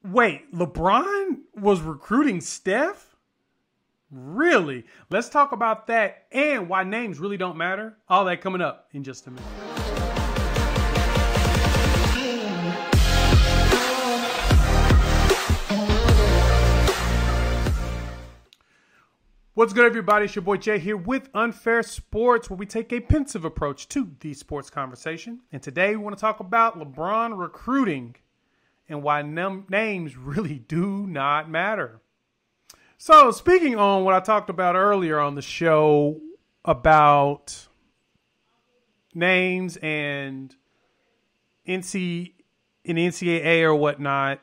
Wait, LeBron was recruiting Steph? Really? Let's talk about that and why names really don't matter. All that coming up in just a minute. What's good, everybody? It's your boy Jay here with Unfair Sports, where we take a pensive approach to the sports conversation. And today we want to talk about LeBron recruiting and why names really do not matter. So, speaking on what I talked about earlier on the show about names and NCAA or whatnot,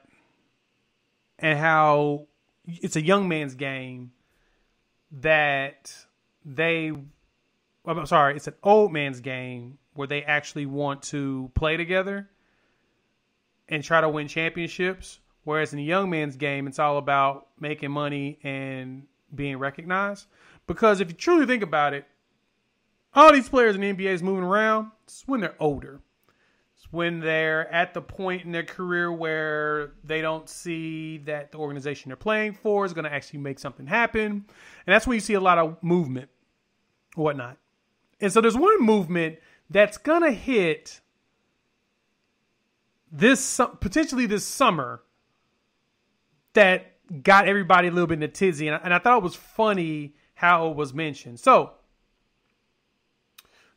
and how it's a young man's game it's an old man's game where they actually want to play together and try to win championships. Whereas in a young man's game, it's all about making money and being recognized. Because if you truly think about it, all these players in the NBA is moving around. It's when they're older. It's when they're at the point in their career where they don't see that the organization they're playing for is going to actually make something happen. And that's when you see a lot of movement or whatnot. And so there's one movement that's going to hit potentially this summer that got everybody a little bit in a tizzy. And I thought it was funny how it was mentioned. So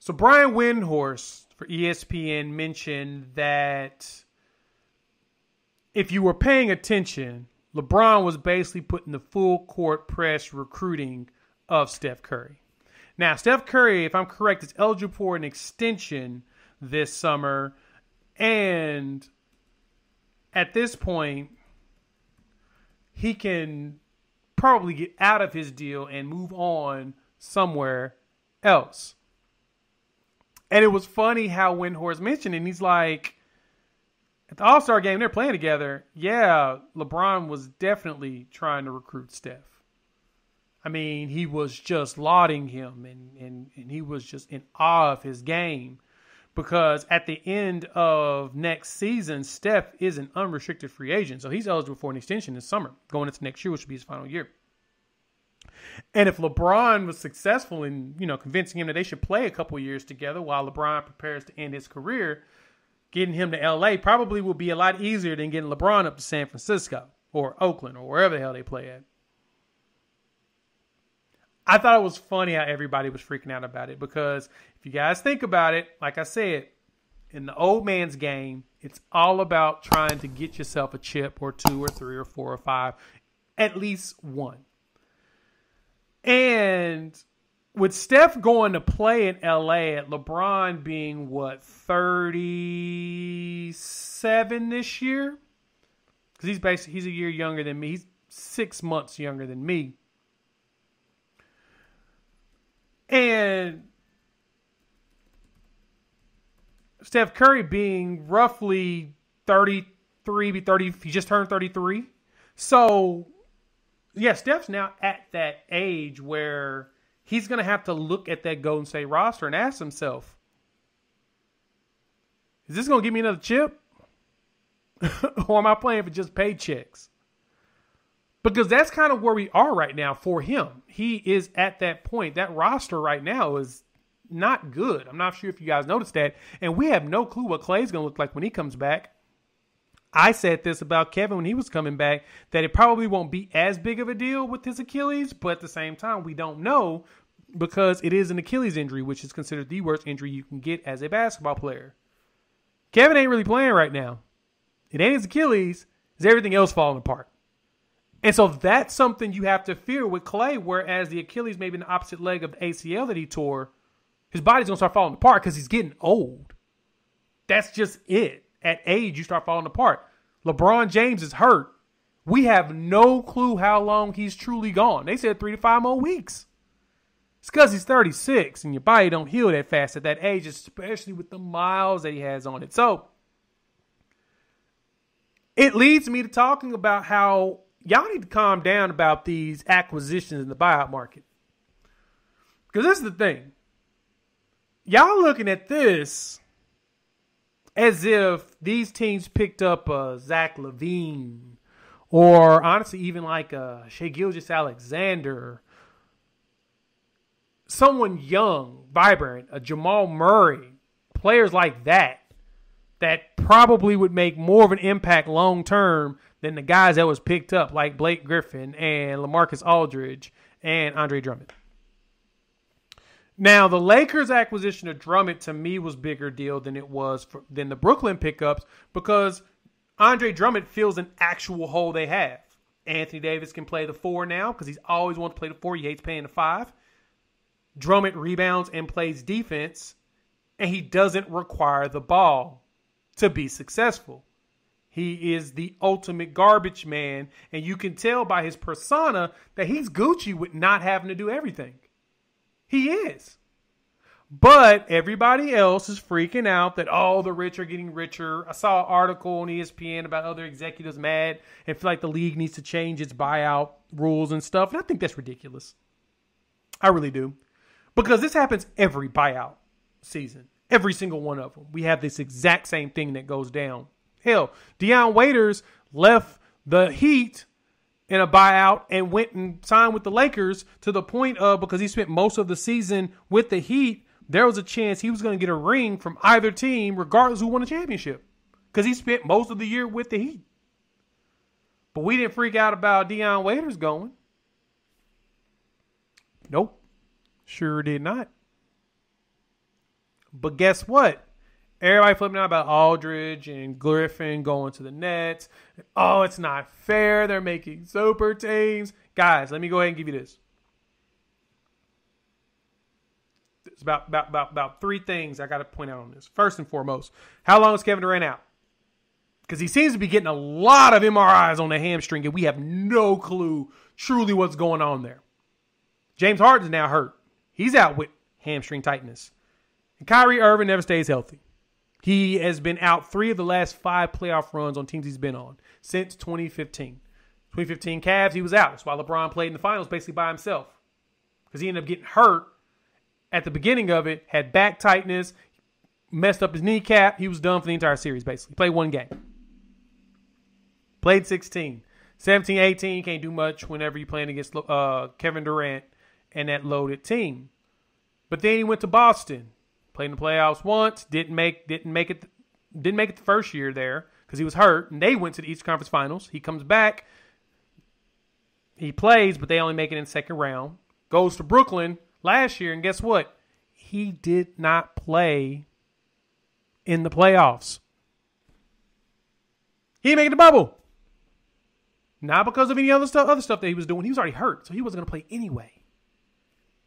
Brian Windhorst for ESPN mentioned that if you were paying attention, LeBron was basically putting the full court press recruiting of Steph Curry. Now, Steph Curry, if I'm correct, is eligible for an extension this summer. And at this point, he can probably get out of his deal and move on somewhere else. And it was funny how Windhorst mentioned it. And he's like, at the All-Star game, they're playing together. Yeah, LeBron was definitely trying to recruit Steph. I mean, he was just lauding him and he was just in awe of his game. Because at the end of next season, Steph is an unrestricted free agent. So he's eligible for an extension this summer, going into next year, which will be his final year. And if LeBron was successful in, convincing him that they should play a couple years together while LeBron prepares to end his career, getting him to LA probably will be a lot easier than getting LeBron up to San Francisco or Oakland or wherever the hell they play at. I thought it was funny how everybody was freaking out about it because if you guys think about it, like I said, in the old man's game, it's all about trying to get yourself a chip or two or three or four or five, at least one. And with Steph going to play in LA at LeBron being, 37 this year? Because he's a year younger than me. He's 6 months younger than me. And Steph Curry being roughly 33, 30, he just turned 33. So, yeah, Steph's now at that age where he's going to have to look at that Golden State roster and ask himself, is this going to give me another chip? Or am I playing for just paychecks? Because that's kind of where we are right now for him. He is at that point. That roster right now is not good. I'm not sure if you guys noticed that. And we have no clue what Klay's going to look like when he comes back. I said this about Kevin when he was coming back, that it probably won't be as big of a deal with his Achilles. But at the same time, we don't know because it is an Achilles injury, which is considered the worst injury you can get as a basketball player. Kevin ain't really playing right now. It ain't his Achilles. It's everything else falling apart. And so that's something you have to fear with Klay, whereas the Achilles may be the opposite leg of the ACL that he tore. His body's going to start falling apart because he's getting old. That's just it. At age, you start falling apart. LeBron James is hurt. We have no clue how long he's truly gone. They said 3 to 5 more weeks. It's because he's 36 and your body don't heal that fast at that age, especially with the miles that he has on it. So it leads me to talking about how y'all need to calm down about these acquisitions in the buyout market. Because this is the thing. Y'all looking at this as if these teams picked up Zach LaVine or honestly, even like Shai Gilgeous-Alexander, someone young, vibrant, a Jamal Murray, players like that probably would make more of an impact long term than the guys that was picked up, like Blake Griffin and LaMarcus Aldridge and Andre Drummond. Now, the Lakers' acquisition of Drummond to me was a bigger deal than than the Brooklyn pickups, because Andre Drummond fills an actual hole they have. Anthony Davis can play the 4 now because he's always wanted to play the 4. He hates playing the 5. Drummond rebounds and plays defense, and he doesn't require the ball to be successful. He is the ultimate garbage man, and you can tell by his persona that he's Gucci with not having to do everything. He is. But everybody else is freaking out that, oh, the rich are getting richer. I saw an article on ESPN about other executives mad and feel like the league needs to change its buyout rules and stuff. And I think that's ridiculous. I really do. Because this happens every buyout season. Every single one of them. We have this exact same thing that goes down. Hell, Deion Waiters left the Heat in a buyout and went and signed with the Lakers, to the point of, because he spent most of the season with the Heat, there was a chance he was going to get a ring from either team regardless who won the championship, because he spent most of the year with the Heat. But we didn't freak out about Deion Waiters going. Nope. Sure did not. But guess what? Everybody flipping out about Aldridge and Griffin going to the Nets. Oh, it's not fair. They're making super teams. Guys, let me go ahead and give you this. It's about 3 things I got to point out on this. First and foremost, how long is Kevin Durant out? Because he seems to be getting a lot of MRIs on the hamstring, and we have no clue truly what's going on there. James Harden's now hurt. He's out with hamstring tightness. And Kyrie Irving never stays healthy. He has been out 3 of the last 5 playoff runs on teams he's been on since 2015. 2015 Cavs, he was out. That's why LeBron played in the finals basically by himself, because he ended up getting hurt at the beginning of it, had back tightness, messed up his kneecap. He was done for the entire series, basically. Played 1 game. Played 16. 17, 18, you can't do much whenever you're playing against Kevin Durant and that loaded team. But then he went to Boston. Played in the playoffs once, didn't make it the first year there because he was hurt, and they went to the Eastern Conference Finals. He comes back, he plays, but they only make it in the second round. Goes to Brooklyn last year, and guess what? He did not play in the playoffs. He didn't make it the bubble. Not because of any other stuff that he was doing. He was already hurt, so he wasn't going to play anyway.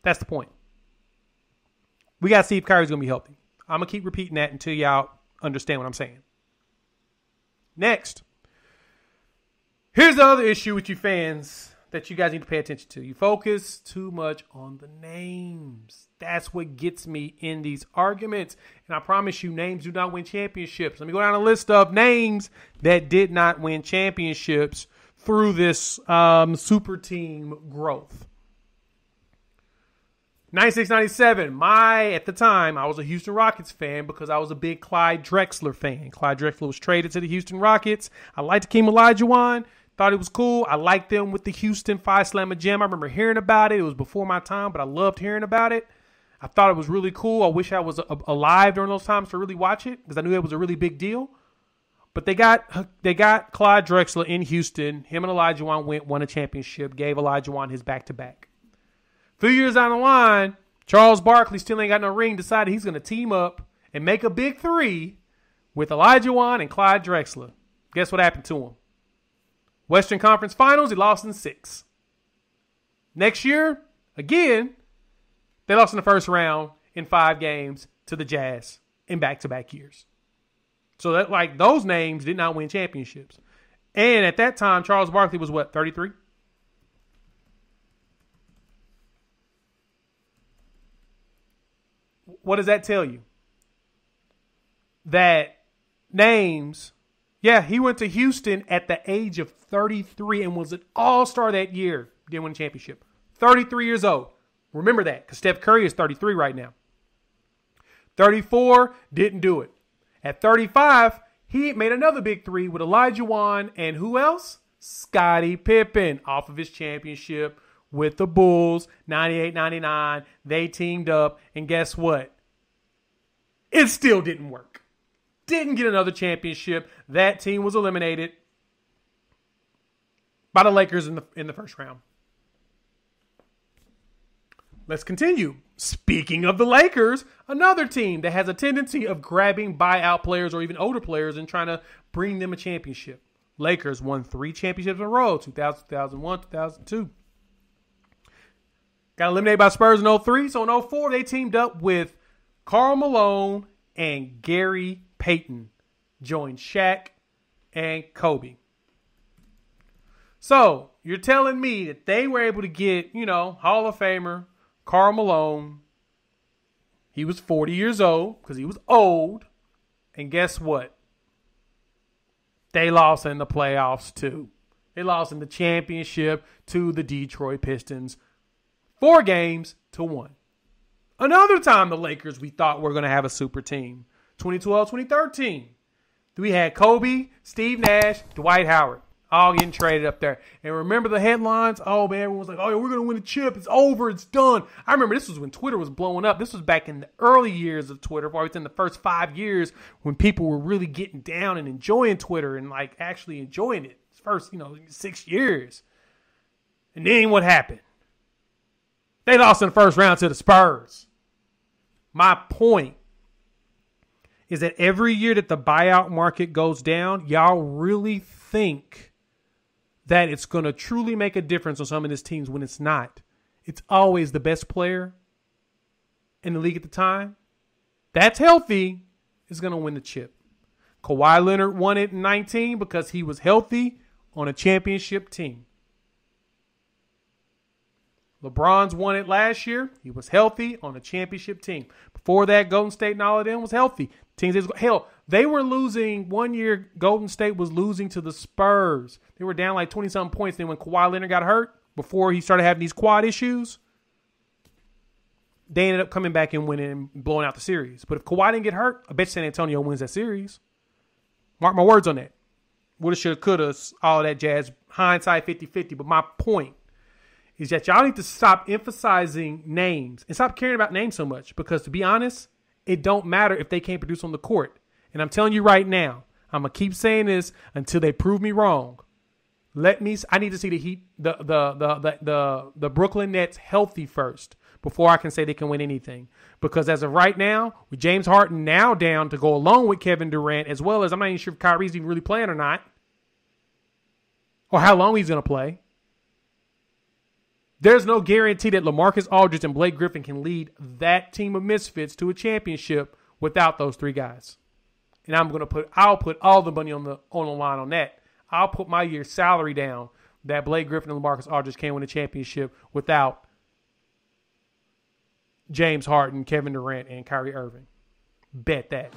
That's the point. We got to see if Kyrie's going to be healthy. I'm going to keep repeating that until y'all understand what I'm saying. Next. Here's the other issue with you fans that you guys need to pay attention to. You focus too much on the names. That's what gets me in these arguments. And I promise you, names do not win championships. Let me go down a list of names that did not win championships through this super team growth. 96-97, at the time, I was a Houston Rockets fan because I was a big Clyde Drexler fan. Clyde Drexler was traded to the Houston Rockets. I liked Hakeem Olajuwon. Thought it was cool. I liked them with the Houston 5-Slammer Jam. I remember hearing about it. It was before my time, but I loved hearing about it. I thought it was really cool. I wish I was alive during those times to really watch it because I knew it was a really big deal. But they got Clyde Drexler in Houston. Him and Olajuwon won a championship, gave Olajuwon his back-to-back. A few years down the line, Charles Barkley still ain't got no ring, decided he's going to team up and make a big 3 with Olajuwon and Clyde Drexler. Guess what happened to him? Western Conference Finals, he lost in 6. Next year, again, they lost in the first round in 5 games to the Jazz in back-to-back years. So that those names did not win championships. And at that time, Charles Barkley was what, 33? What does that tell you? That names, he went to Houston at the age of 33 and was an all-star that year. Didn't win a championship. 33 years old. Remember that, because Steph Curry is 33 right now. 34, didn't do it. At 35, he made another big 3 with Olajuwon and who else? Scottie Pippen off of his championship with the Bulls, 98-99. They teamed up, and guess what? It still didn't work. Didn't get another championship. That team was eliminated by the Lakers in the first round. Let's continue. Speaking of the Lakers, another team that has a tendency of grabbing buyout players or even older players and trying to bring them a championship. Lakers won 3 championships in a row, 2000, 2001, 2002. Got eliminated by Spurs in 2003. So in 2004, they teamed up with Karl Malone and Gary Payton. Joined Shaq and Kobe. So you're telling me that they were able to get, Hall of Famer Karl Malone. He was 40 years old because he was old. And guess what? They lost in the playoffs too. They lost in the championship to the Detroit Pistons. 4-1. Another time the Lakers we thought were going to have a super team. 2012, 2013. We had Kobe, Steve Nash, Dwight Howard. All getting traded up there. And remember the headlines? Oh, man, everyone was like, oh, yeah, we're going to win the chip. It's over. It's done. I remember this was when Twitter was blowing up. This was back in the early years of Twitter, or within the first 5 years when people were really getting down and enjoying Twitter and, actually enjoying it. First, 6 years. And then what happened? They lost in the first round to the Spurs. My point is that every year that the buyout market goes down, y'all really think that it's going to truly make a difference on some of these teams when it's not. It's always the best player in the league at the time. That's healthy is going to win the chip. Kawhi Leonard won it in 19 because he was healthy on a championship team. LeBron's won it last year. He was healthy on a championship team. Before that, Golden State and all of them was healthy. Hell, they were losing. One year, Golden State was losing to the Spurs. They were down 20-something points. Then when Kawhi Leonard got hurt, before he started having these quad issues, they ended up coming back and winning and blowing out the series. But if Kawhi didn't get hurt, I bet San Antonio wins that series. Mark my words on that. Woulda, shoulda, coulda, all of that jazz. Hindsight 50-50. But my point is that y'all need to stop emphasizing names and stop caring about names so much. Because to be honest, it don't matter if they can't produce on the court. And I'm telling you right now, I'm gonna keep saying this until they prove me wrong. I need to see the Heat, the Brooklyn Nets healthy first before I can say they can win anything. Because as of right now, with James Harden now down to go along with Kevin Durant, as well as I'm not even sure if Kyrie's even really playing or not, or how long he's gonna play. There's no guarantee that LaMarcus Aldridge and Blake Griffin can lead that team of misfits to a championship without those 3 guys. And I'll put all the money on the line on that. I'll put my year's salary down that Blake Griffin and LaMarcus Aldridge can't win a championship without James Harden, Kevin Durant, and Kyrie Irving. Bet that.